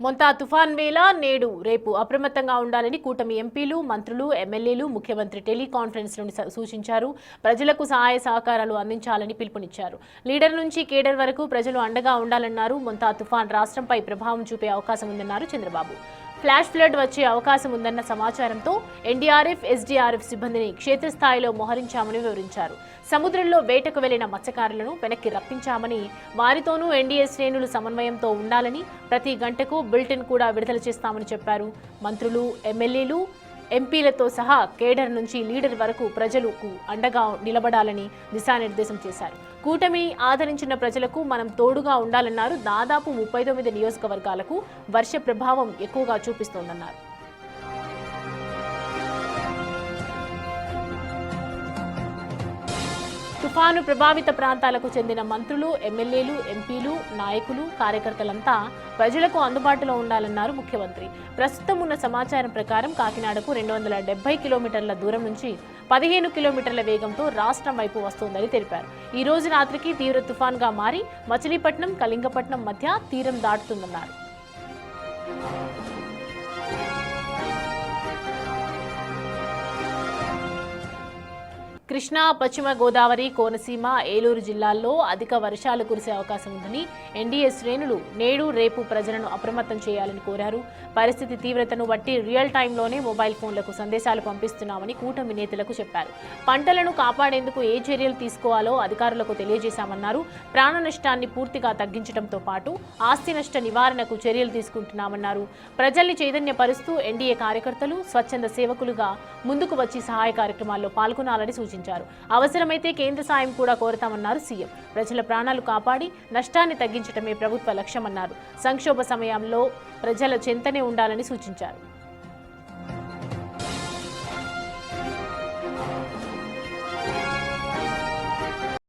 మొంతా తుఫాన్ వేళ నేడు రేపు అప్రమత్తంగా ఉండాలని కూటమి ఎంపీలు మంత్రులు ఎమ్మెల్యేలు ముఖ్యమంత్రి టెలికాన్ఫరెన్స్లోని సూచించారు. ప్రజలకు సహాయ సహకారాలు అందించాలని పిలుపునిచ్చారు. లీడర్ నుంచి కేడర్ వరకు ప్రజలు అండగా ఉండాలన్నారు. మొంతా తుఫాన్ రాష్ట్రంపై ప్రభావం చూపే అవకాశం ఉందన్నారు చంద్రబాబు. ఫ్లాష్ ఫ్లడ్ వచ్చే అవకాశం ఉందన్న సమాచారంతో ఎన్డీఆర్ఎఫ్, ఎస్డీఆర్ఎఫ్ సిబ్బందిని క్షేత్రస్థాయిలో మోహరించామని వివరించారు. సముద్రంలో వేటకు వెళ్లిన మత్స్యకారులను వెనక్కి రప్పించామని, వారితోనూ ఎన్డీఏ శ్రేణులు సమన్వయంతో ఉండాలని, ప్రతి గంటకు బులెటిన్ కూడా విడుదల చేస్తామని చెప్పారు. మంత్రులు, ఎమ్మెల్యేలు, ఎంపీలతో సహా కేడర్ నుంచి లీడర్ వరకు ప్రజలకు అండగా నిలబడాలని దిశానిర్దేశం చేశారు. కూటమి ఆదరించిన ప్రజలకు మనం తోడుగా ఉండాలన్నారు. దాదాపు 39 నియోజకవర్గాలకు వర్ష ప్రభావం ఎక్కువగా చూపిస్తోందన్నారు. తుఫాను ప్రభావిత ప్రాంతాలకు చెందిన మంత్రులు, ఎమ్మెల్యేలు, ఎంపీలు, నాయకులు, కార్యకర్తలంతా ప్రజలకు అందుబాటులో ఉండాలన్నారు ముఖ్యమంత్రి. ప్రస్తుతం ఉన్న సమాచారం ప్రకారం కాకినాడకు 270 కిలోమీటర్ల దూరం నుంచి 15 కిలోమీటర్ల వేగంతో రాష్ట్రం వైపు వస్తోందని తెలిపారు. ఈ రోజు రాత్రికి తీవ్ర తుఫాన్గా మారి మచిలీపట్నం, కళింగపట్నం మధ్య తీరం దాటుతుందన్నారు. కృష్ణా, పశ్చిమ గోదావరి, కోనసీమ, ఏలూరు జిల్లాల్లో అధిక వర్షాలు కురిసే అవకాశం ఉందని ఎన్డీఏ శ్రేణులు నేడు రేపు ప్రజలను అప్రమత్తం చేయాలని కోరారు. పరిస్థితి తీవ్రతను బట్టి రియల్ టైంలోనే మొబైల్ ఫోన్లకు సందేశాలు పంపిస్తున్నామని కూటమి నేతలకు చెప్పారు. పంటలను కాపాడేందుకు ఏ చర్యలు తీసుకోవాలో అధికారులకు తెలియజేశామన్నారు. ప్రాణ నష్టాన్ని పూర్తిగా తగ్గించడంతో పాటు ఆస్తి నష్ట నివారణకు చర్యలు తీసుకుంటున్నామన్నారు. ప్రజల్ని చైతన్యపరుస్తూ ఎన్డీఏ కార్యకర్తలు, స్వచ్ఛంద సేవకులుగా ముందుకు వచ్చి సహాయ కార్యక్రమాల్లో పాల్గొనాలని సూచించారు. అవసరమైతే కేంద్ర సాయం కూడా కోరతామన్నారు సీఎం. ప్రజల ప్రాణాలు కాపాడి నష్టాన్ని తగ్గించడమే ప్రభుత్వ లక్ష్యమన్నారు. సంక్షోభ సమయంలో ప్రజల చెంతనే ఉండాలని సూచించారు.